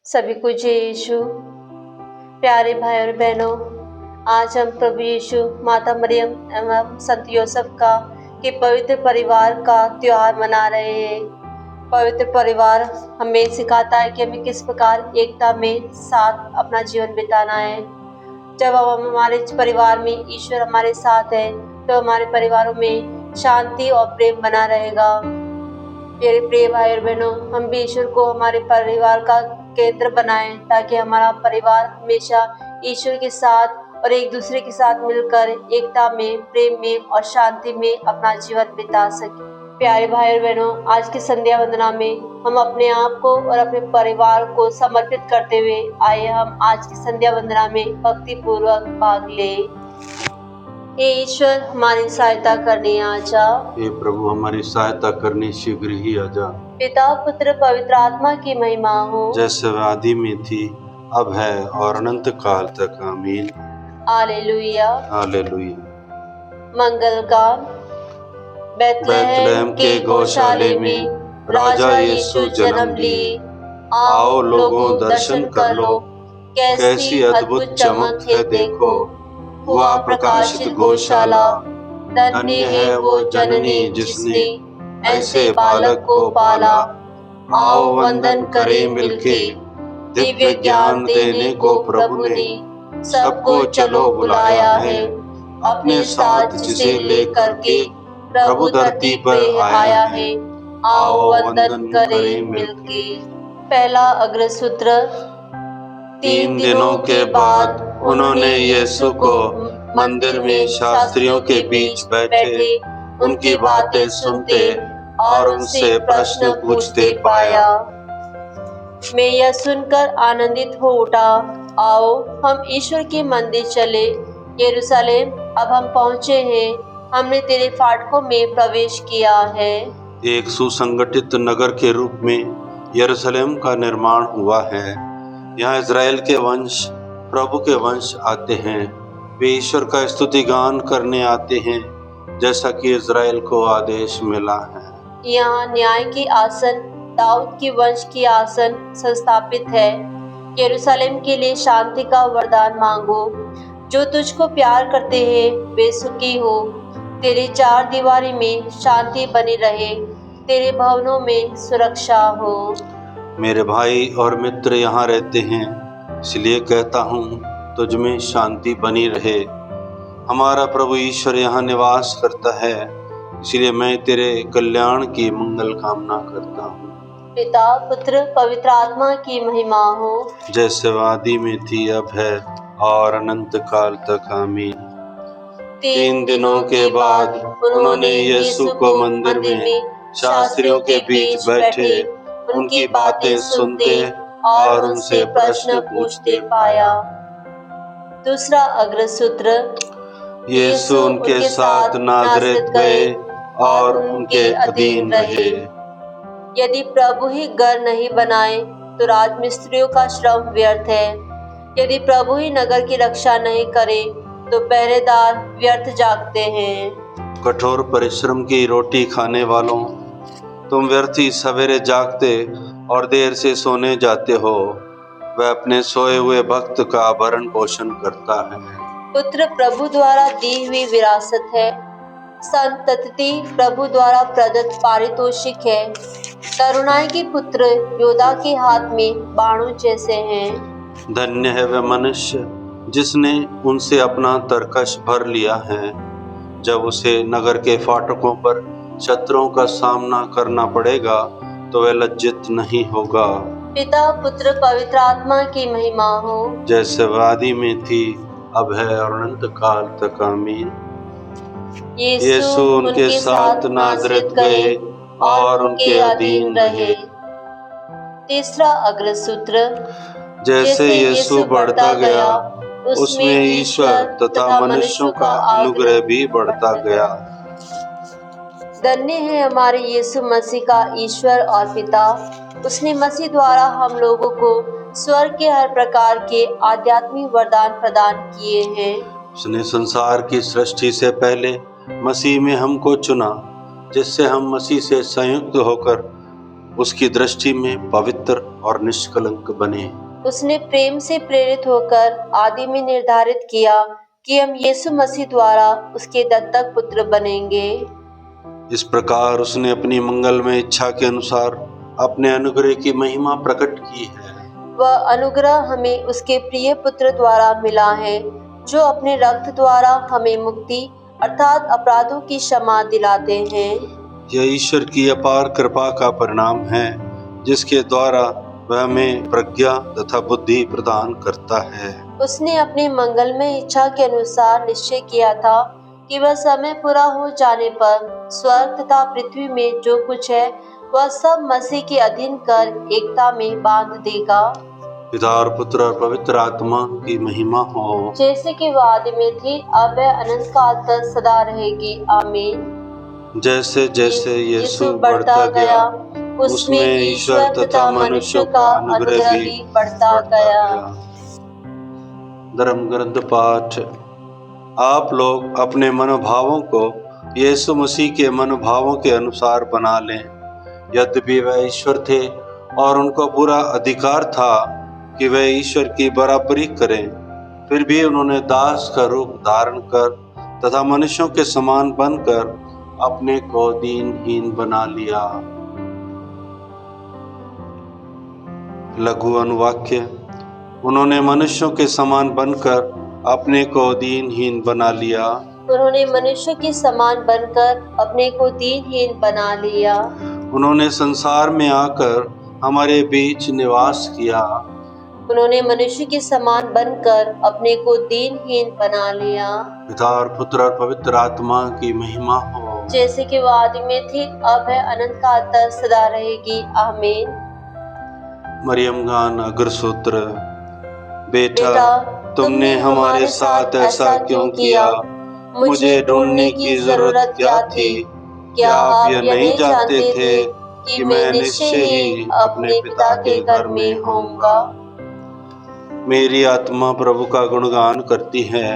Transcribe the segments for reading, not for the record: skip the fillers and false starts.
सभी को जय यीशु। प्यारे भाई और बहनों, आज हम प्रभु यीशु, माता मरियम एवं संत यूसुफ का के पवित्र परिवार का त्योहार मना रहे हैं। पवित्र परिवार हमें सिखाता है कि हमें किस प्रकार एकता में साथ अपना जीवन बिताना है। जब हम हमारे परिवार में ईश्वर हमारे साथ है तो हमारे परिवारों में शांति और प्रेम बना रहेगा। मेरे प्रिय भाई और बहनों, हम भी ईश्वर को हमारे परिवार का केंद्र बनाएं ताकि हमारा परिवार हमेशा ईश्वर के साथ और एक दूसरे के साथ मिलकर एकता में, प्रेम में और शांति में अपना जीवन बिता सके। प्यारे भाई और बहनों, आज की संध्या वंदना में हम अपने आप को और अपने परिवार को समर्पित करते हुए आइए हम आज की संध्या वंदना में भक्ति पूर्वक भाग लें। हे ईश्वर, हमारी सहायता करने आ जा। हे प्रभु, हमारी सहायता करने शीघ्र ही आ जा। पिता, पुत्र, पवित्र आत्मा की महिमा हो, जैसे वह आदि में थी, अब है और अनंत काल तक। आमीन। हालेलुया। हालेलुया। मंगल गान। बैतलहम के गौशाले में राजा यीशु जन्म लिए। आओ लोगों, दर्शन कर लो, कैसी अद्भुत चमक है देखो। हुआ प्रकाशित गौशाला, धन्य है वो जननी जिसने ऐसे बालक को पाला। आओ वंदन करें मिलके, दिव्य ज्ञान देने को प्रभु ने सबको चलो बुलाया है। अपने साथ जिसे लेकर के प्रभु धरती पर आया है। आओ वंदन करें मिलके। पहला अग्रसूत्र। 3 दिनों के बाद उन्होंने यीशु को मंदिर में शास्त्रियों के बीच बैठे उनकी बातें सुनते और उनसे प्रश्न पूछते पाया। मैं यह सुनकर आनंदित हो उठा। आओ हम ईश्वर के मंदिर चले। यरूशलेम, अब हम पहुँचे हैं। हमने तेरे फाटकों में प्रवेश किया है। एक सुसंगठित नगर के रूप में यरूशलेम का निर्माण हुआ है। यहाँ इज़राइल के वंश, प्रभु के वंश आते हैं। वे ईश्वर का स्तुति गान करने आते हैं, जैसा कि इज़राइल को आदेश मिला है। यहाँ न्याय की आसन, दाऊद की वंश की आसन संस्थापित है। यरूशलेम के लिए शांति का वरदान मांगो। जो तुझको प्यार करते हैं वे सुखी हो। तेरी 4 दीवारी में शांति बनी रहे, तेरे भवनों में सुरक्षा हो। मेरे भाई और मित्र यहाँ रहते हैं, इसलिए कहता हूँ तुझ में शांति बनी रहे। हमारा प्रभु ईश्वर यहाँ निवास करता है, इसलिए मैं तेरे कल्याण की मंगल कामना करता हूँ। पिता, पुत्र, पवित्र आत्मा की महिमा हो, जैसे आदि में थी, अब है और अनंत काल तक। आमीन। 3 दिनों के बाद उन्होंने यीशु को मंदिर में शास्त्रियों के बीच बैठे उनकी बातें सुनते और उनसे प्रश्न पूछते पाया। दूसरा अग्रसूत्र। यीशु उनके साथ नाज़रेत गए और उनके अधीन रहे। यदि प्रभु ही घर नहीं बनाए तो राजमिस्त्रियों का श्रम व्यर्थ है। यदि प्रभु ही नगर की रक्षा नहीं करे तो पहरेदार व्यर्थ जागते हैं। कठोर परिश्रम की रोटी खाने वालों, तुम व्यर्थ ही सवेरे जागते और देर से सोने जाते हो। वह अपने सोए हुए भक्त का भरण पोषण करता है। पुत्र प्रभु द्वारा दी हुई विरासत है। संतति प्रभु द्वारा प्रदत्त पारितोषिक है। करुणाई के पुत्र योद्धा के हाथ में बाणों जैसे हैं। धन्य है वह मनुष्य जिसने उनसे अपना तरकश भर लिया है। जब उसे नगर के फाटकों पर शत्रुओं का सामना करना पड़ेगा तो वह लज्जित नहीं होगा। पिता, पुत्र, पवित्र आत्मा की महिमा हो, जैसे वादी में थी, अब है और अनंत काल तक। आमीन। यीशु उनके साथ नाज़रेत गए और उनके अधीन रहे। तीसरा अग्रसूत्र। जैसे यीशु बढ़ता गया, उसमें ईश्वर तथा मनुष्यों का अनुग्रह भी बढ़ता गया। धन्य है हमारे यीशु मसीह का ईश्वर और पिता। उसने मसीह द्वारा हम लोगों को स्वर्ग के हर प्रकार के आध्यात्मिक वरदान प्रदान किए हैं। उसने संसार की सृष्टि से पहले मसीह में हमको चुना, जिससे हम मसीह से संयुक्त होकर उसकी दृष्टि में पवित्र और निष्कलंक बने। उसने प्रेम से प्रेरित होकर आदि में निर्धारित किया कि हम यीशु मसीह द्वारा उसके दत्तक पुत्र बनेंगे। इस प्रकार उसने अपनी मंगलमय इच्छा के अनुसार अपने अनुग्रह की महिमा प्रकट की है। वह अनुग्रह हमें उसके प्रिय पुत्र द्वारा मिला है, जो अपने रक्त द्वारा हमें मुक्ति अर्थात अपराधों की क्षमा दिलाते हैं। यह ईश्वर की अपार कृपा का परिणाम है, जिसके द्वारा वह हमें प्रज्ञा तथा बुद्धि प्रदान करता है। उसने अपनी मंगलमय इच्छा के अनुसार निश्चय किया था कि वह समय पूरा हो जाने पर स्वर्ग तथा पृथ्वी में जो कुछ है वह सब मसीह के अधीन कर एकता में बांध देगा। पिता और पुत्र और पवित्र आत्मा की महिमा हो, जैसे कि वह आदि में थी, अब वह अनंत काल तक सदा रहेगी। आमीन। जैसे जैसे यीशु बढ़ता गया, उसमें ईश्वर तथा मनुष्यों का अनुग्रह भी बढ़ता गया। धर्म ग्रंथ पाठ। आप लोग अपने मनोभावों को यीशु मसीह के मनोभावों के अनुसार बना लें। यद्यपि वह ईश्वर थे और उनको पूरा अधिकार था कि वे ईश्वर की बराबरी करें, फिर भी उन्होंने दास का रूप धारण कर तथा मनुष्यों के समान बनकर अपने को दीनहीन बना लिया। लघु अनुवाक्य। उन्होंने मनुष्यों के समान बनकर अपने को दीनहीन बना लिया। उन्होंने मनुष्य के समान बनकर अपने को दीनहीन बना लिया। उन्होंने संसार में आकर हमारे बीच निवास किया। उन्होंने मनुष्य के समान बनकर अपने को दीनहीन बना लिया। पिता और पुत्र और पवित्र आत्मा की महिमा हो, जैसे कि वह आदि में थी, अब है अनंत काल तक सदा रहेगी। आमीन। मरियम गान अग्र सूत्र। बेटा, तुमने हमारे साथ ऐसा क्यों किया? मुझे ढूंढने की जरूरत क्या थी? क्या आप यह नहीं जानते थे कि मैं निश्चय ही अपने पिता के घर में होऊंगा? मेरी आत्मा प्रभु का गुणगान करती है।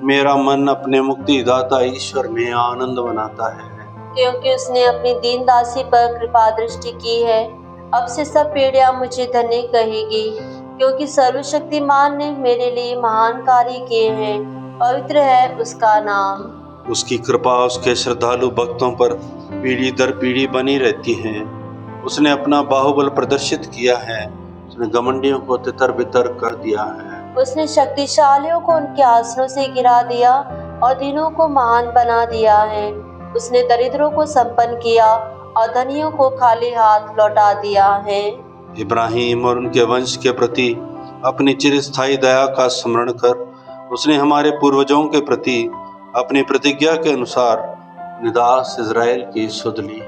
मेरा मन अपने मुक्तिदाता ईश्वर में आनंद मनाता है, क्योंकि उसने अपनी दीन दासी पर कृपा दृष्टि की है। अब से सब पीढ़ियां मुझे धन्य कहेगी, क्योंकि सर्वशक्तिमान ने मेरे लिए महान कार्य किए हैं। पवित्र है उसका नाम। उसकी कृपा उसके श्रद्धालु भक्तों पर पीढ़ी दर पीढ़ी बनी रहती है। उसने अपना बाहुबल प्रदर्शित किया है। उसने घमंडियों को तितर बितर कर दिया है। उसने शक्तिशालियों को उनके आसनों से गिरा दिया और दीनों को महान बना दिया है। उसने दरिद्रों को संपन्न किया और धनियों को खाली हाथ लौटा दिया है। इब्राहिम और उनके वंश के प्रति अपनी चिरस्थायी दया का स्मरण कर उसने हमारे पूर्वजों के प्रति अपनी प्रतिज्ञा के अनुसार निदास इज़राइल की सुध ली।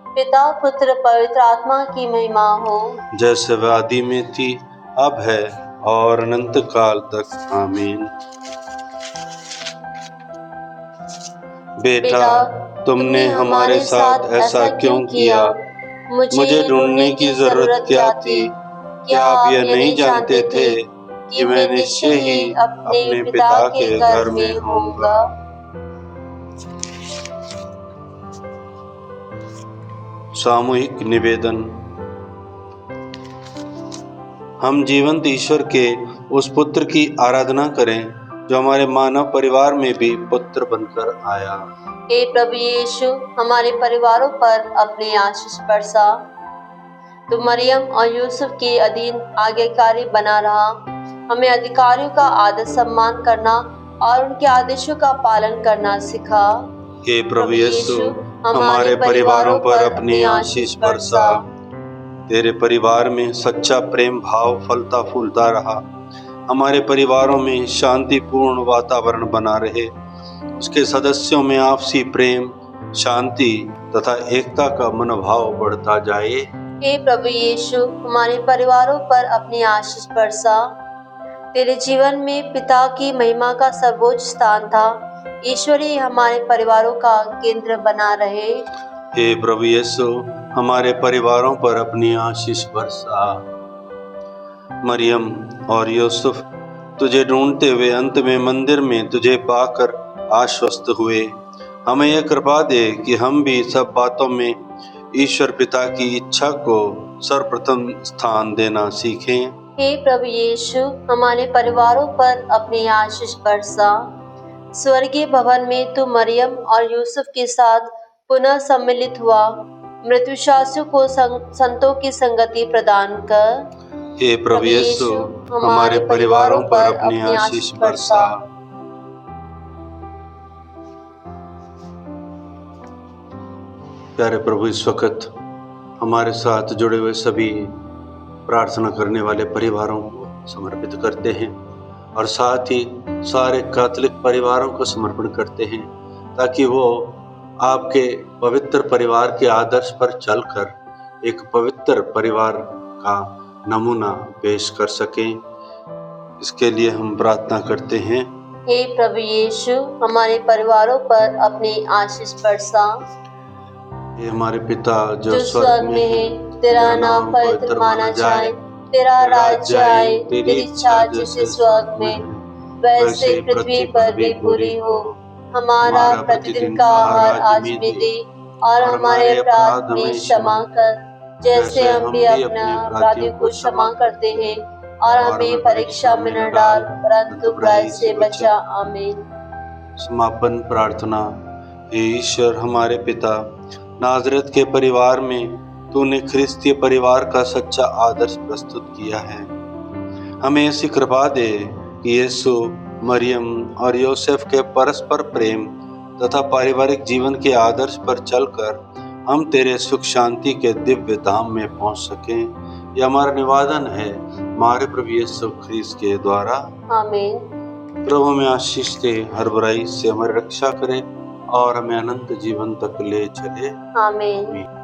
पिता पुत्र पवित्र आत्मा की महिमा हो, जैसे वह आदि में थी, अब है और अनंत काल तक। आमीन। बेटा, तुमने हमारे साथ ऐसा क्यों किया? मुझे ढूंढने की जरूरत क्या थी? क्या आप यह नहीं जानते थे कि मैं निश्चय ही अपने पिता के घर में होऊंगा? सामूहिक निवेदन। हम जीवंत ईश्वर के उस पुत्र की आराधना करें जो हमारे मानव परिवार में भी पुत्र बनकर आया। हे प्रभु यीशु, हमारे परिवारों पर अपनी आशीष बरसा। तू मरियम और यूसुफ के अधीन आज्ञाकारी बना रहा। हमें अधिकारियों का आदर सम्मान करना और उनके आदेशों का पालन करना सिखा। हे प्रभु यीशु, हमारे परिवारों पर अपनी आशीष बरसा। तेरे परिवार में सच्चा प्रेम भाव फलता फूलता रहा। हमारे परिवारों में शांतिपूर्ण वातावरण बना रहे। उसके सदस्यों में आपसी प्रेम, शांति तथा एकता का मनोभाव बढ़ता जाए। हे प्रभु यीशु, हमारे परिवारों पर अपनी आशीष बरसा। तेरे जीवन में पिता की महिमा का सर्वोच्च स्थान था। ईश्वर ही हमारे परिवारों का केंद्र बना रहे। हे प्रभु यीशु, हमारे परिवारों पर अपनी आशीष बरसा। मरियम और यूसुफ तुझे ढूंढते हुए अंत में मंदिर में तुझे पाकर आश्वस्त हुए। हमें यह कृपा दे कि हम भी सब बातों में ईश्वर पिता की इच्छा को सर्वप्रथम स्थान देना सीखें। हे प्रभु यीशु, हमारे परिवारों पर अपनी आशीष बरसा। स्वर्गीय भवन में तू मरियम और यूसुफ के साथ पुनः सम्मिलित हुआ। मृत्युशासियों को संतों की संगति प्रदान कर। हे प्रभु यीशु, हमारे परिवारों पर अपनी आशीष बरसा। प्यारे प्रभु, इस वक्त हमारे साथ जुड़े हुए सभी प्रार्थना करने वाले परिवारों को समर्पित करते हैं और साथ ही सारे कैथोलिक परिवारों को समर्पण करते हैं, ताकि वो आपके पवित्र परिवार के आदर्श पर चलकर एक पवित्र परिवार का नमूना पेश कर सकें। इसके लिए हम प्रार्थना करते हैं। हे प्रभु यीशु, हमारे परिवारों पर अपनी आशीष बरसा। हे हमारे पिता जो स्वर्ग में है, तेरा नाम पवित्र माना जाए, तेरा राज्य आए, तेरी इच्छा जैसे स्वर्ग में वैसे पृथ्वी पर भी पूरी हो। हमारा प्रतिदिन का आहार आज भी दे और हमारे अपराध में क्षमा कर, जैसे हम भी अपने अपराधियों को क्षमा करते हैं, और हमें परीक्षा में न डाल, परंतु बुराई से बचा। आमीन। समापन प्रार्थना। हे ईश्वर, हमारे पिता, नाज़रेत के परिवार में तूने ख्रिस्तीय परिवार का सच्चा आदर्श प्रस्तुत किया है। हमें ऐसी कृपा दे कि यीशु, मरियम और योसेफ के परस्पर प्रेम तथा पारिवारिक जीवन के आदर्श पर चलकर हम तेरे सुख शांति के दिव्य धाम में पहुंच सकें। यह हमारा निवेदन है हमारे प्रभु यीशु ख्रीस्त के द्वारा। आमीन। प्रभु में आशीष दे, हर बुराई से हमारी रक्षा करे और हमें अनंत जीवन तक ले चले। आमीन।